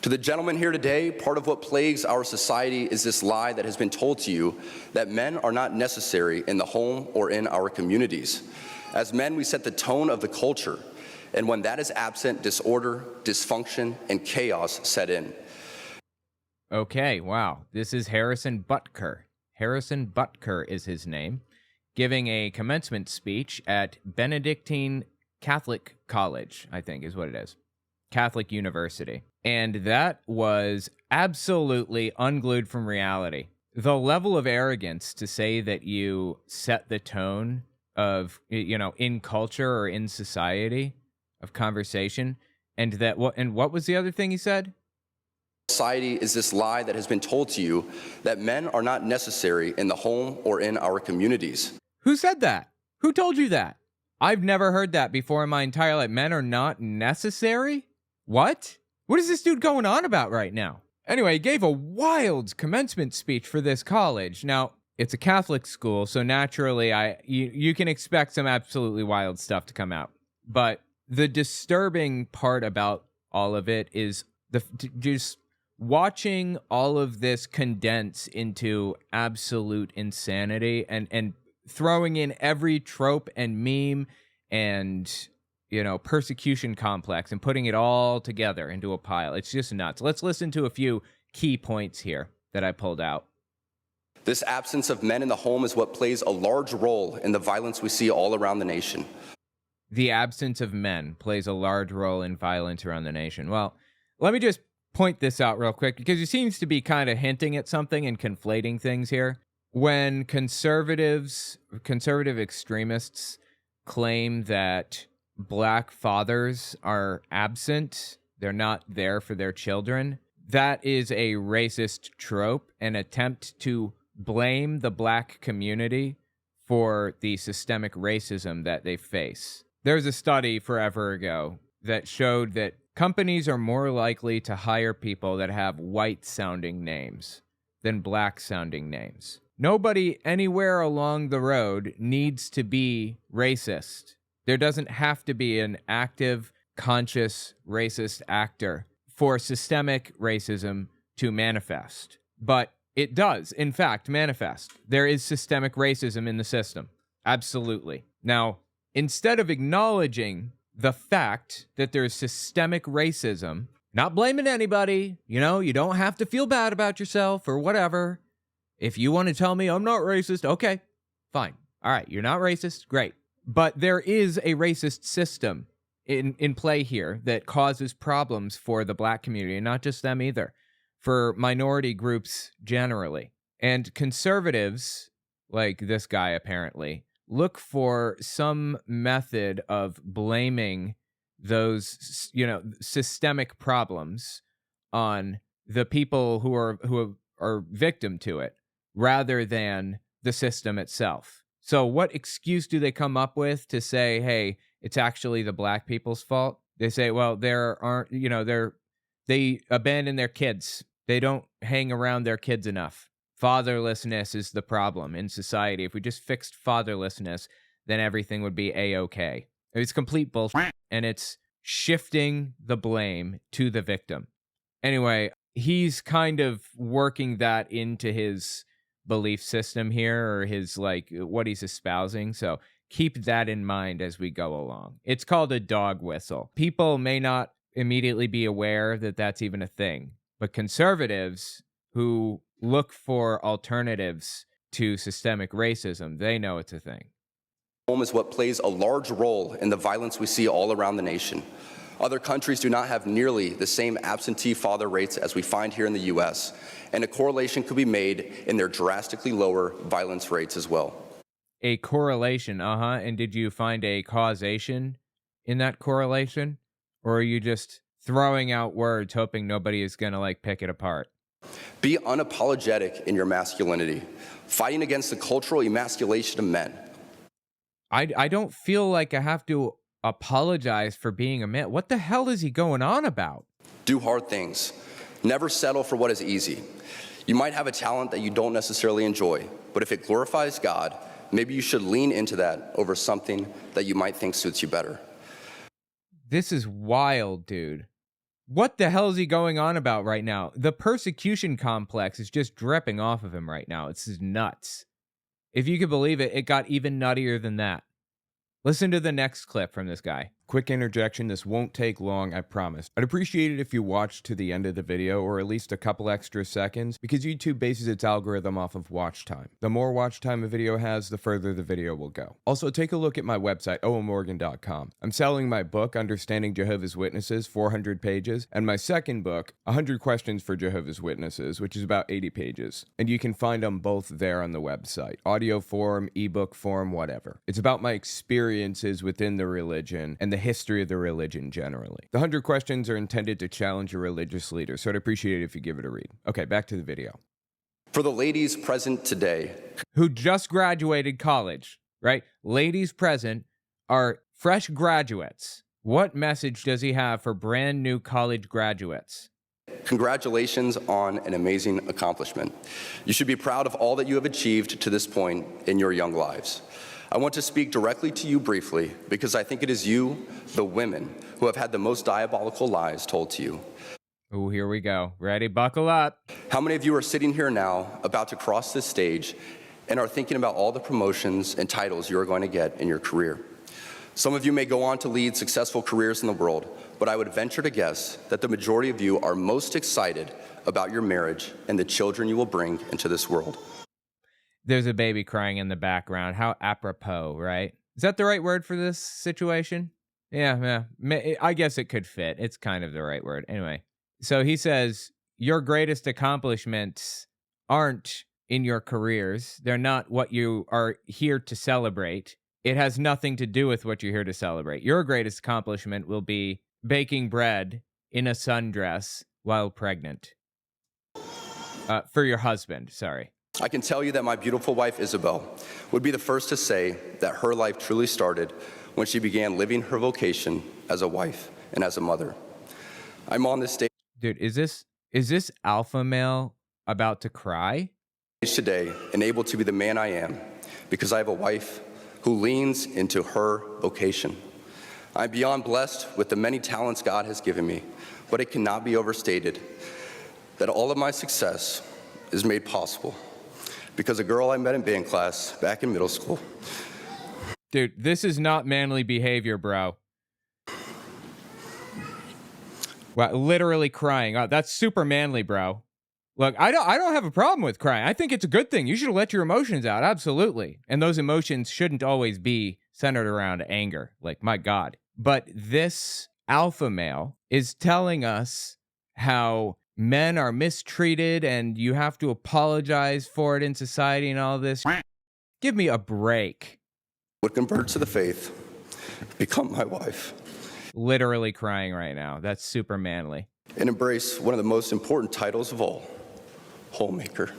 To the gentleman here today, part of what plagues our society is this lie that has been told to you that men are not necessary in the home or in our communities. As men, we set the tone of the culture, and when that is absent, disorder, dysfunction, and chaos set in. Okay, wow. This is Harrison Butker. Harrison Butker is his name, giving a commencement speech at Benedictine Catholic College, I think is what it is. Catholic University. And that was absolutely unglued from reality. The level of arrogance to say that you set the tone of, in culture or in society of conversation, and what was the other thing he said? Society is this lie that has been told to you that men are not necessary in the home or in our communities. Who said that? Who told you that? I've never heard that before in my entire life. Men are not necessary? What? What is this dude going on about right now? Anyway, he gave a wild commencement speech for this college. Now, it's a Catholic school, so naturally you can expect some absolutely wild stuff to come out. But the disturbing part about all of it is just watching all of this condense into absolute insanity and throwing in every trope and meme and persecution complex and putting it all together into a pile. It's just nuts. Let's listen to a few key points here that I pulled out. This absence of men in the home is what plays a large role in the violence we see all around the nation. The absence of men plays a large role in violence around the nation. Well, let me just point this out real quick because he seems to be kind of hinting at something and conflating things here. When conservative extremists claim that Black fathers are absent, they're not there for their children, that is a racist trope, an attempt to blame the Black community for the systemic racism that they face. There was a study forever ago that showed that companies are more likely to hire people that have white-sounding names than Black-sounding names. Nobody anywhere along the road needs to be racist. There doesn't have to be an active, conscious racist actor for systemic racism to manifest. But it does, in fact, manifest. There is systemic racism in the system. Absolutely. Now, instead of acknowledging the fact that there's systemic racism, not blaming anybody, you don't have to feel bad about yourself or whatever. If you want to tell me I'm not racist, okay, fine. All right, you're not racist, great. But there is a racist system in play here that causes problems for the Black community, and not just them either, for minority groups generally. And conservatives, like this guy apparently, look for some method of blaming those, systemic problems on the people who are victim to it, rather than the system itself. So what excuse do they come up with to say, hey, it's actually the Black people's fault? They say, well, they abandon their kids. They don't hang around their kids enough. Fatherlessness is the problem in society. If we just fixed fatherlessness, then everything would be A-okay. It's complete bullshit, and it's shifting the blame to the victim. Anyway, he's kind of working that into his belief system here, or his what he's espousing. So keep that in mind as we go along. It's called a dog whistle. People may not immediately be aware that that's even a thing, but conservatives who look for alternatives to systemic racism, they know it's a thing. Home is what plays a large role in the violence we see all around the nation. Other countries do not have nearly the same absentee father rates as we find here in the U.S., and a correlation could be made in their drastically lower violence rates as well. A correlation, and did you find a causation in that correlation? Or are you just throwing out words hoping nobody is going to pick it apart? Be unapologetic in your masculinity, fighting against the cultural emasculation of men. I don't feel like I have to apologize for being a man. What the hell is he going on about? Do hard things. Never settle for what is easy. You might have a talent that you don't necessarily enjoy, but if it glorifies God, maybe you should lean into that over something that you might think suits you better. This is wild, dude. What the hell is he going on about right now? The persecution complex is just dripping off of him right now. It's just nuts. If you could believe it, it got even nuttier than that. Listen to the next clip from this guy. Quick interjection, this won't take long, I promise. I'd appreciate it if you watched to the end of the video, or at least a couple extra seconds, because YouTube bases its algorithm off of watch time. The more watch time a video has, the further the video will go. Also, take a look at my website, owenmorgan.com. I'm selling my book, Understanding Jehovah's Witnesses, 400 pages, and my second book, 100 Questions for Jehovah's Witnesses, which is about 80 pages. And you can find them both there on the website. Audio form, ebook form, whatever. It's about my experiences within the religion and the history of the religion generally. The 100 questions are intended to challenge your religious leader, so I'd appreciate it if you give it a read. Okay, back to the video. For the ladies present today, Who just graduated college, right? Ladies present are fresh graduates. What message does he have for brand new college graduates? congratulations on an amazing accomplishment. You should be proud of all that you have achieved to this point in your young lives. I want to speak directly to you briefly because I think it is you, the women, who have had the most diabolical lies told to you. Oh, here we go. Ready? Buckle up. How many of you are sitting here now about to cross this stage and are thinking about all the promotions and titles you are going to get in your career? Some of you may go on to lead successful careers in the world, but I would venture to guess that the majority of you are most excited about your marriage and the children you will bring into this world. There's a baby crying in the background. How apropos, right? Is that the right word for this situation? Yeah. I guess it could fit. It's kind of the right word. Anyway, so he says, your greatest accomplishments aren't in your careers. They're not what you are here to celebrate. It has nothing to do with what you're here to celebrate. Your greatest accomplishment will be baking bread in a sundress while pregnant. For your husband, sorry. I can tell you that my beautiful wife, Isabel, would be the first to say that her life truly started when she began living her vocation as a wife and as a mother. I'm on this stage Dude, is this alpha male about to cry? today and able to be the man I am because I have a wife who leans into her vocation. I'm beyond blessed with the many talents God has given me, but it cannot be overstated that all of my success is made possible because a girl I met in band class back in middle school. Dude, this is not manly behavior, bro. Wow, literally crying. Oh, that's super manly, bro. Look, I don't have a problem with crying. I think it's a good thing. You should let your emotions out, absolutely. And those emotions shouldn't always be centered around anger. Like, my God. But this alpha male is telling us how men are mistreated and you have to apologize for it in society and all this. Give me a break. Would convert to the faith, become my wife, Literally crying right now. That's super manly. and embrace one of the most important titles of all, homemaker.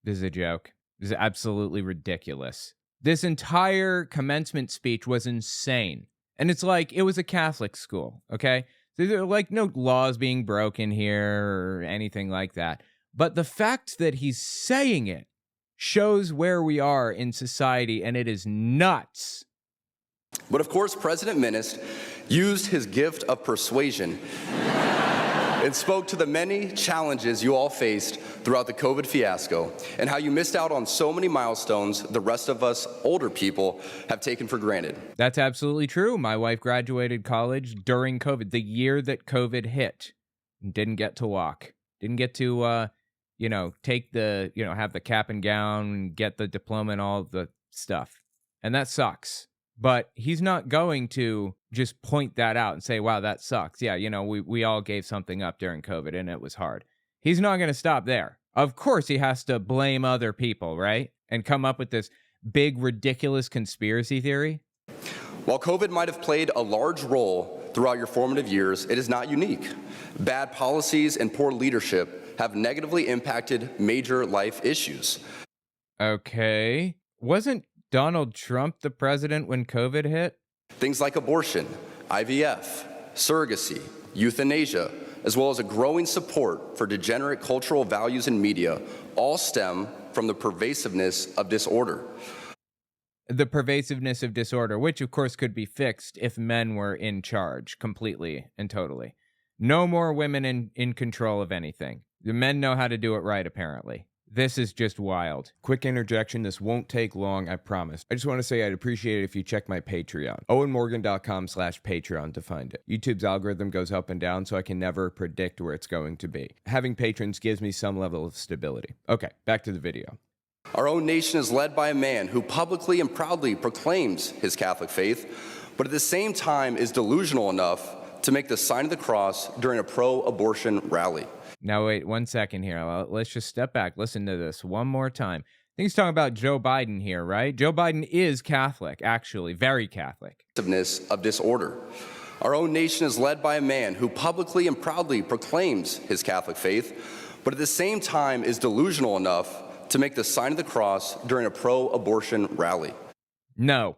This is a joke. This is absolutely ridiculous. This entire commencement speech was insane. And it's like, it was a Catholic school, okay? There are like no laws being broken here or anything like that. But the fact that he's saying it shows where we are in society, and it is nuts. But of course, President Minist used his gift of persuasion and spoke to the many challenges you all faced throughout the COVID fiasco and how you missed out on so many milestones the rest of us older people have taken for granted. That's absolutely true. My wife graduated college during COVID, the year that COVID hit. Didn't get to walk. Didn't get to, take the, have the cap and gown, get the diploma and all the stuff. And that sucks. But he's not going to just point that out and say, wow, that sucks. Yeah, we all gave something up during COVID and it was hard. He's not going to stop there. Of course, he has to blame other people, right? And come up with this big, ridiculous conspiracy theory. While COVID might have played a large role throughout your formative years, it is not unique. Bad policies and poor leadership have negatively impacted major life issues. Okay. Wasn't Donald Trump the president when COVID hit? Things like abortion, IVF, surrogacy, euthanasia, as well as a growing support for degenerate cultural values in media, all stem from the pervasiveness of disorder. The pervasiveness of disorder, which of course could be fixed if men were in charge completely and totally. No more women in control of anything. The men know how to do it right, apparently. This is just wild. Quick interjection, this won't take long, I promise. I just want to say I'd appreciate it if you check my Patreon. owenmorgan.com/Patreon to find it. YouTube's algorithm goes up and down, so I can never predict where it's going to be. Having patrons gives me some level of stability. Okay, back to the video. Our own nation is led by a man who publicly and proudly proclaims his Catholic faith, but at the same time is delusional enough to make the sign of the cross during a pro-abortion rally. Now, wait 1 second here. Let's just step back. Listen to this one more time. I think he's talking about Joe Biden here, right? Joe Biden is Catholic, actually, very Catholic. Of disorder. Our own nation is led by a man who publicly and proudly proclaims his Catholic faith, but at the same time is delusional enough to make the sign of the cross during a pro-abortion rally. No,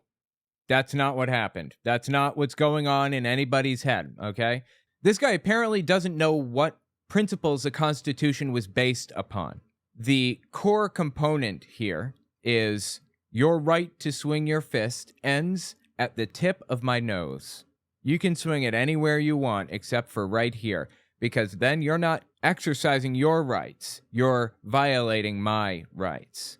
that's not what happened. That's not what's going on in anybody's head, okay? This guy apparently doesn't know what principles the Constitution was based upon. The core component here is your right to swing your fist ends at the tip of my nose. You can swing it anywhere you want except for right here, because then you're not exercising your rights. You're violating my rights.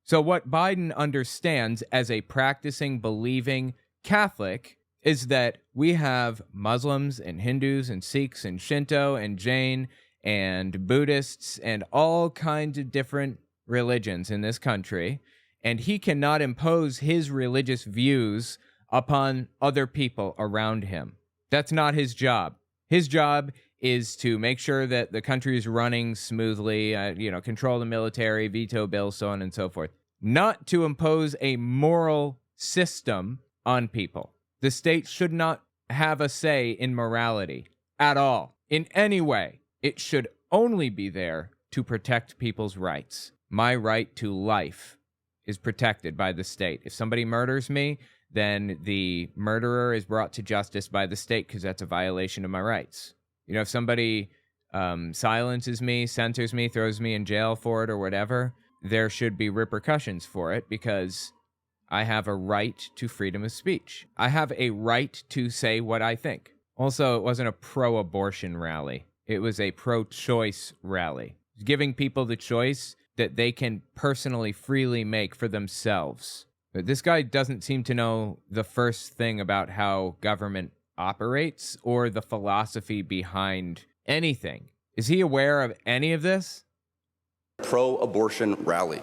So what Biden understands as a practicing, believing Catholic is that we have Muslims and Hindus and Sikhs and Shinto and Jain and Buddhists and all kinds of different religions in this country, and he cannot impose his religious views upon other people around him. That's not his job. His job is to make sure that the country is running smoothly, control the military, veto bills, so on and so forth. Not to impose a moral system on people. The state should not have a say in morality at all, in any way. It should only be there to protect people's rights. My right to life is protected by the state. If somebody murders me, then the murderer is brought to justice by the state because that's a violation of my rights. If somebody silences me, censors me, throws me in jail for it or whatever, there should be repercussions for it because I have a right to freedom of speech. I have a right to say what I think. Also, it wasn't a pro-abortion rally. It was a pro-choice rally. Giving people the choice that they can personally, freely make for themselves. But this guy doesn't seem to know the first thing about how government operates or the philosophy behind anything. Is he aware of any of this? Pro-abortion rally.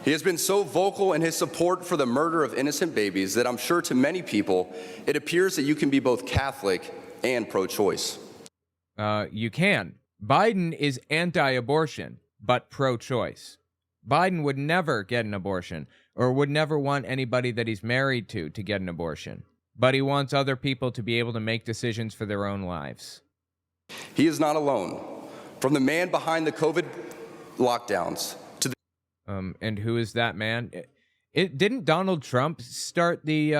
He has been so vocal in his support for the murder of innocent babies that I'm sure to many people, it appears that you can be both Catholic and pro-choice. You can. Biden is anti-abortion, but pro-choice. Biden would never get an abortion or would never want anybody that he's married to get an abortion. But he wants other people to be able to make decisions for their own lives. He is not alone. From the man behind the COVID lockdowns to the... And who is that man? Didn't Donald Trump start the,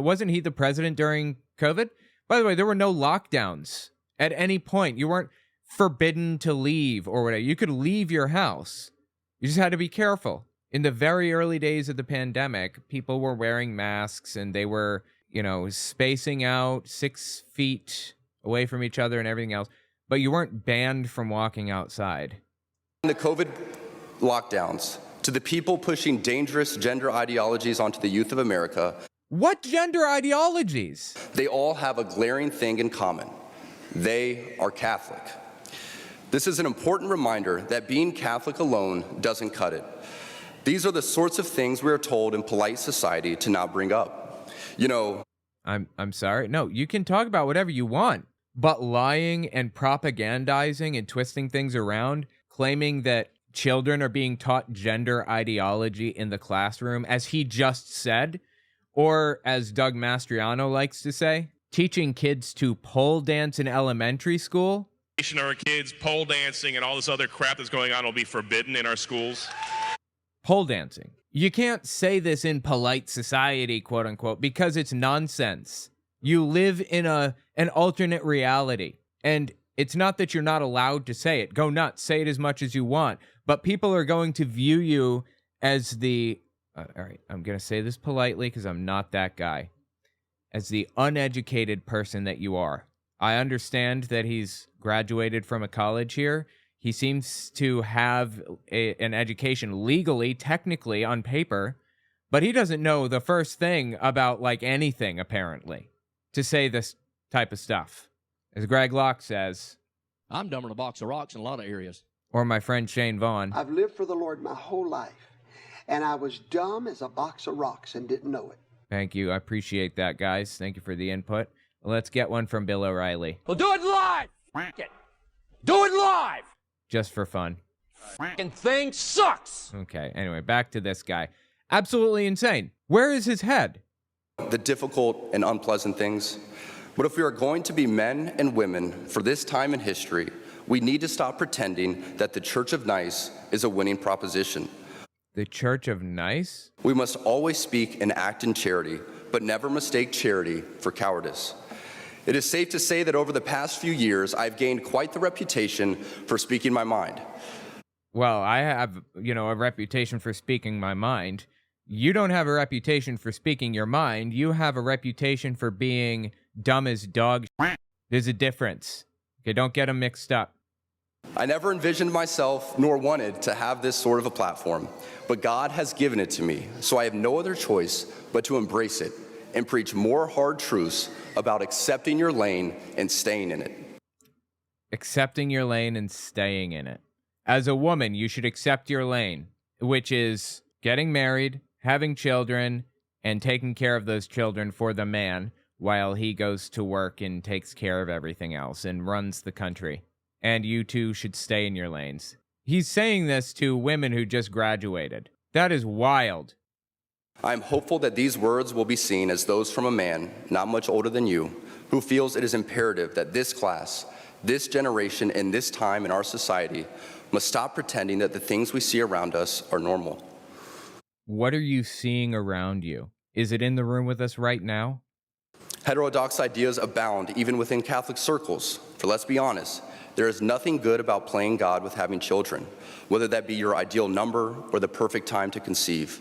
wasn't he the president during COVID? By the way, there were no lockdowns at any point. You weren't forbidden to leave or whatever. You could leave your house. You just had to be careful. In the very early days of the pandemic, people were wearing masks and they were, spacing out 6 feet away from each other and everything else. But you weren't banned from walking outside. The COVID lockdowns to the people pushing dangerous gender ideologies onto the youth of America. What gender ideologies? They all have a glaring thing in common. They are Catholic. This is an important reminder that being Catholic alone doesn't cut it. These are the sorts of things we are told in polite society to not bring up. I'm sorry. No, you can talk about whatever you want, but lying and propagandizing and twisting things around, claiming that children are being taught gender ideology in the classroom, as he just said, or as Doug Mastriano likes to say, teaching kids to pole dance in elementary school. Our kids pole dancing and all this other crap that's going on will be forbidden in our schools. Pole dancing. You can't say this in polite society, quote unquote, because it's nonsense. You live in an alternate reality. And it's not that you're not allowed to say it. Go nuts. Say it as much as you want. But people are going to view you as the... all right, I'm going to say this politely because I'm not that guy. As the uneducated person that you are. I understand that he's graduated from a college here. He seems to have an education legally, technically, on paper, but he doesn't know the first thing about, like, anything, apparently, to say this type of stuff. As Greg Locke says, I'm dumber than a box of rocks in a lot of areas. or my friend Shane Vaughn, I've lived for the Lord my whole life, and I was dumb as a box of rocks and didn't know it. thank you. I appreciate that, guys. Thank you for the input. Let's get one from Bill O'Reilly, Well, do it live. F it. Do it live. just for fun. F***ing thing sucks. Okay, anyway, back to this guy. Absolutely insane. Where is his head? The difficult and unpleasant things. But if we are going to be men and women for this time in history, we need to stop pretending that the Church of Nice is a winning proposition. The Church of Nice? We must always speak and act in charity, but never mistake charity for cowardice. It is safe to say that over the past few years, I've gained quite the reputation for speaking my mind. Well, I have, a reputation for speaking my mind. You don't have a reputation for speaking your mind. You have a reputation for being dumb as dog shit. There's a difference. Okay, don't get them mixed up. I never envisioned myself nor wanted to have this sort of a platform, but God has given it to me, so I have no other choice but to embrace it and preach more hard truths about accepting your lane and staying in it. Accepting your lane and staying in it. As a woman, you should accept your lane, which is getting married, having children, and taking care of those children for the man while he goes to work and takes care of everything else and runs the country. And you two should stay in your lanes. He's saying this to women who just graduated. That is wild. I am hopeful that these words will be seen as those from a man not much older than you, who feels it is imperative that this class, this generation, and this time in our society must stop pretending that the things we see around us are normal. What are you seeing around you? Is it in the room with us right now? Heterodox ideas abound even within Catholic circles. For let's be honest, there is nothing good about playing God with having children, whether that be your ideal number or the perfect time to conceive.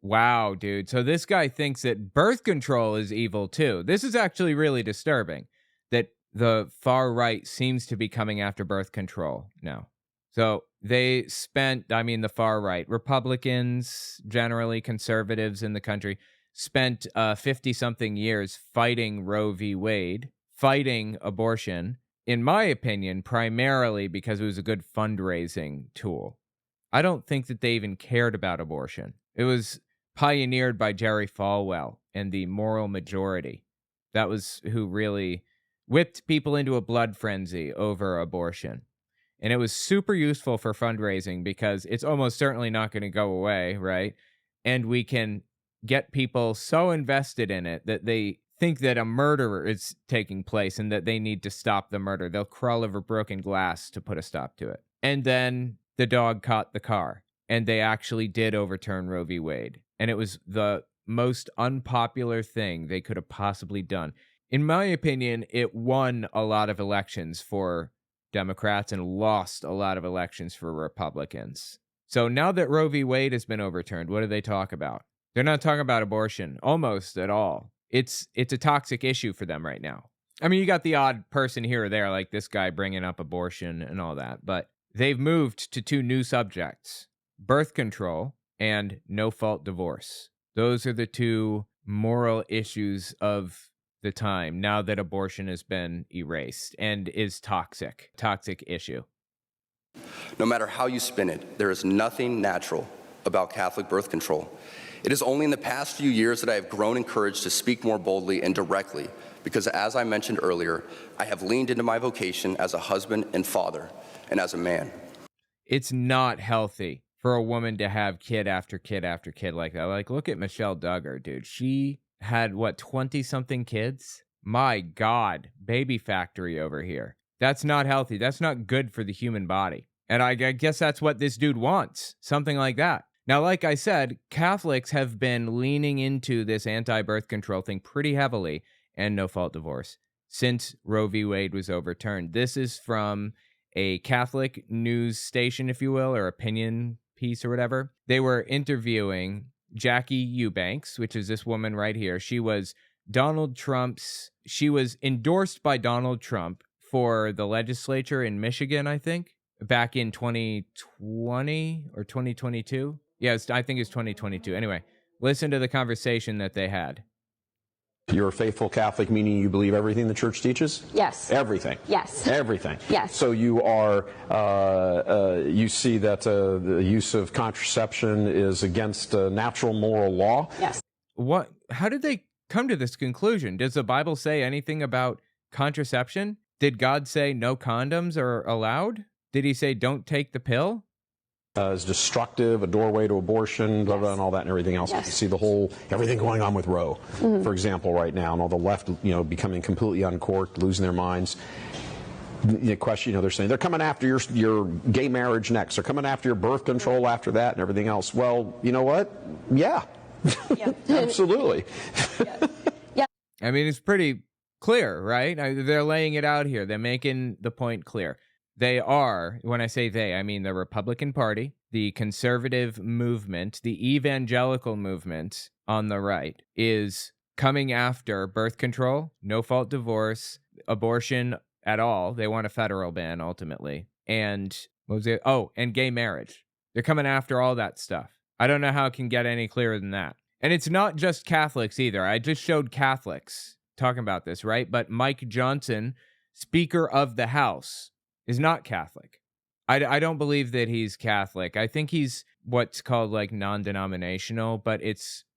Wow, dude. So this guy thinks that birth control is evil too. This is actually really disturbing that the far right seems to be coming after birth control now. So they spent, the far right, Republicans, generally conservatives in the country, spent 50-something years fighting Roe v. Wade, fighting abortion, in my opinion, primarily because it was a good fundraising tool. I don't think that they even cared about abortion. It was pioneered by Jerry Falwell and the moral majority. That was who really whipped people into a blood frenzy over abortion. And it was super useful for fundraising because it's almost certainly not going to go away, right? And we can get people so invested in it that they think that a murder is taking place and that they need to stop the murder. They'll crawl over broken glass to put a stop to it. And then the dog caught the car, and they actually did overturn Roe v. Wade. And it was the most unpopular thing they could have possibly done. In my opinion, it won a lot of elections for Democrats and lost a lot of elections for Republicans. So now that Roe v. Wade has been overturned, what do they talk about? They're not talking about abortion almost at all. It's a toxic issue for them right now. I mean, you got the odd person here or there, like this guy bringing up abortion and all that, but they've moved to two new subjects: birth control and no-fault divorce. Those are the two moral issues of the time now that abortion has been erased and is toxic issue. No matter how you spin it, there is nothing natural about Catholic birth control. It is only in the past few years that I have grown encouraged to speak more boldly and directly, because as I mentioned earlier, I have leaned into my vocation as a husband and father, and as a man. It's not healthy for a woman to have kid after kid after kid like that. Like, look at Michelle Duggar, dude. She had, 20-something kids? My God, baby factory over here. That's not healthy. That's not good for the human body. And I guess that's what this dude wants, something like that. Now, like I said, Catholics have been leaning into this anti-birth control thing pretty heavily, and no-fault divorce, since Roe v. Wade was overturned. This is from a Catholic news station, if you will, or opinion piece or whatever. They were interviewing Jackie Eubanks, which is this woman right here. She was she was endorsed by Donald Trump for the legislature in Michigan, I think, back in 2020 or 2022. Yes, I think it's 2022. Anyway, listen to the conversation that they had. You're a faithful Catholic, meaning you believe everything the church teaches? Yes. Everything? Yes. Everything? Yes. So you are, you see that the use of contraception is against natural moral law? Yes. What? How did they come to this conclusion? Does the Bible say anything about contraception? Did God say no condoms are allowed? Did he say don't take the pill? Is destructive, a doorway to abortion, blah, blah, and all that and everything else. Yes. You see everything going on with Roe, for example, right now, and all the left, becoming completely uncorked, losing their minds. The question, they're saying they're coming after your gay marriage next. They're coming after your birth control after that and everything else. Well, you know what? Yeah. Absolutely. Yeah. I mean, it's pretty clear, right? They're laying it out here. They're making the point clear. They are, when I say they, I mean the Republican Party, the conservative movement, the evangelical movement on the right is coming after birth control, no-fault divorce, abortion at all. They want a federal ban ultimately. And what was it? Oh, and gay marriage. They're coming after all that stuff. I don't know how it can get any clearer than that. And it's not just Catholics either. I just showed Catholics talking about this, right? But Mike Johnson, Speaker of the House, is not Catholic. I don't believe that he's Catholic. I think he's what's called like non-denominational, but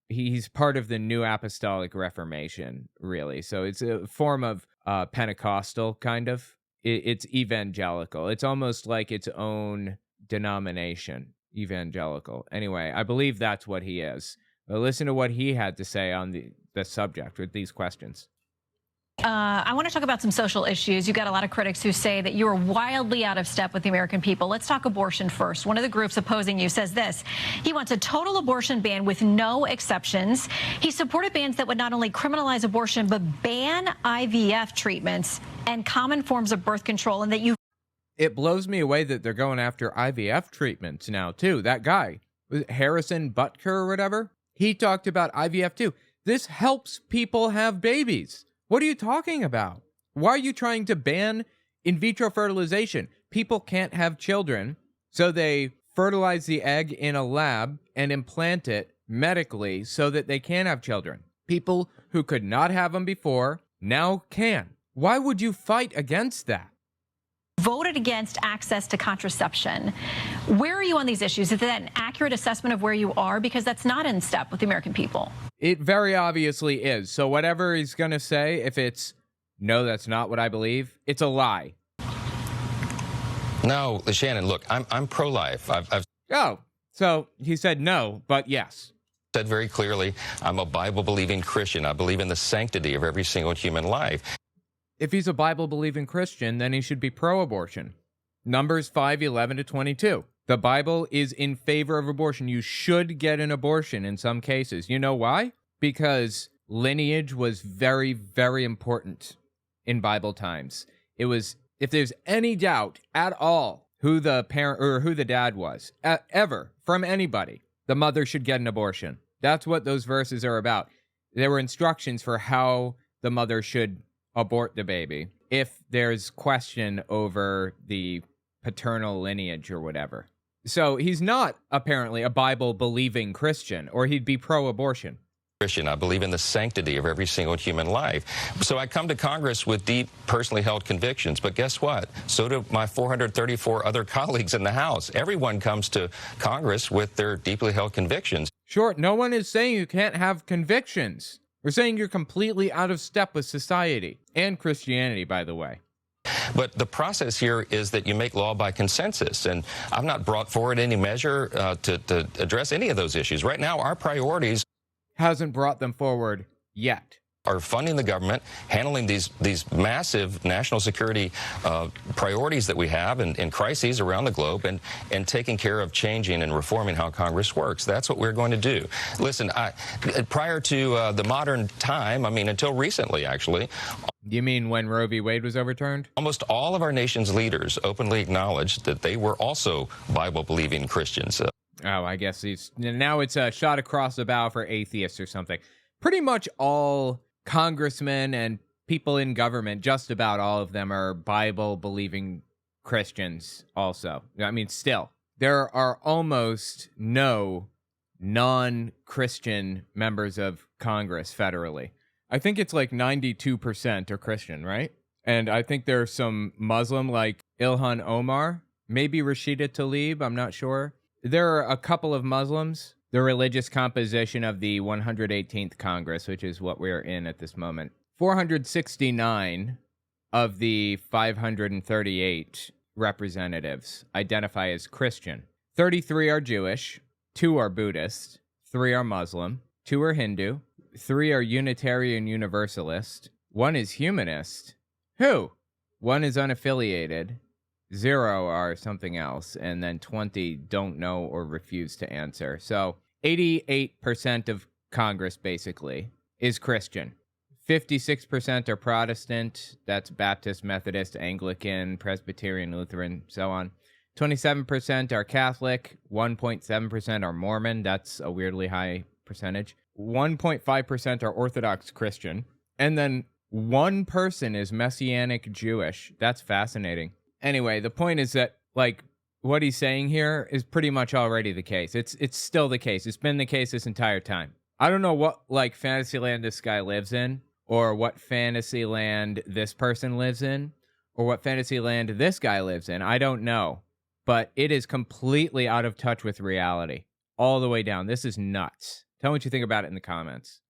he's part of the New Apostolic Reformation, really. So it's a form of Pentecostal, kind of. It's evangelical. It's almost like its own denomination, evangelical. Anyway, I believe that's what he is. But listen to what he had to say on the subject with these questions. I want to talk about some social issues. You've got a lot of critics who say that you are wildly out of step with the American people. Let's talk abortion first. One of the groups opposing you says this. He wants a total abortion ban with no exceptions. He supported bans that would not only criminalize abortion, but ban IVF treatments and common forms of birth control, and that you... It blows me away that they're going after IVF treatments now, too. That guy, was it Harrison Butker or whatever, he talked about IVF, too. This helps people have babies. What are you talking about? Why are you trying to ban in vitro fertilization? People can't have children, so they fertilize the egg in a lab and implant it medically so that they can have children. People who could not have them before now can. Why would you fight against that? Voted against access to contraception. Where are you on these issues? Is that an accurate assessment of where you are? Because that's not in step with the American people. It very obviously is. So whatever he's going to say, if it's, no, that's not what I believe, it's a lie. No, Shannon, look, I'm pro-life. Oh, so he said no, but yes. Said very clearly, I'm a Bible-believing Christian. I believe in the sanctity of every single human life. If he's a Bible-believing Christian, then he should be pro-abortion. Numbers 5:11-22. The Bible is in favor of abortion. You should get an abortion in some cases. You know why? Because lineage was very, very important in Bible times. It was, if there's any doubt at all who the parent or who the dad was, ever, from anybody, the mother should get an abortion. That's what those verses are about. There were instructions for how the mother should abort the baby if there's question over the paternal lineage or whatever. So he's not apparently a Bible-believing Christian, or he'd be pro-abortion. Christian, I believe in the sanctity of every single human life. So I come to Congress with deep, personally held convictions. But guess what? So do my 434 other colleagues in the House. Everyone comes to Congress with their deeply held convictions. Sure, no one is saying you can't have convictions. We're saying you're completely out of step with society and Christianity, by the way. But the process here is that you make law by consensus, and I've not brought forward any measure to address any of those issues. Right now, our priorities hasn't brought them forward yet. Are funding the government, handling these massive national security priorities that we have and crises around the globe, and taking care of changing and reforming how Congress works. That's what we're going to do. Listen, prior to the modern time, I mean, until recently, actually. You mean when Roe v. Wade was overturned? Almost all of our nation's leaders openly acknowledged that they were also Bible-believing Christians. Oh, I guess now it's a shot across the bow for atheists or something. Pretty much all congressmen and people in government, just about all of them are Bible-believing Christians also. I mean, still, there are almost no non-Christian members of Congress federally. I think it's like 92% are Christian, right? And I think there's some Muslim like Ilhan Omar, maybe Rashida Tlaib, I'm not sure. There are a couple of Muslims. The religious composition of the 118th Congress, which is what we're in at this moment. 469 of the 538 representatives identify as Christian. 33 are Jewish, 2 are Buddhist, 3 are Muslim, 2 are Hindu, 3 are Unitarian Universalist, 1 is humanist. Who? 1 is unaffiliated, 0 are something else, and then 20 don't know or refuse to answer. So 88% of Congress, basically, is Christian. 56% are Protestant. That's Baptist, Methodist, Anglican, Presbyterian, Lutheran, so on. 27% are Catholic. 1.7% are Mormon. That's a weirdly high percentage. 1.5% are Orthodox Christian. And then 1 person is Messianic Jewish. That's fascinating. Anyway, the point is that, like, what he's saying here is pretty much already the case. It's still the case. It's been the case this entire time. I don't know what, like, fantasy land this guy lives in, or what fantasy land this person lives in, or what fantasy land this guy lives in. I don't know. But it is completely out of touch with reality. All the way down. This is nuts. Tell me what you think about it in the comments.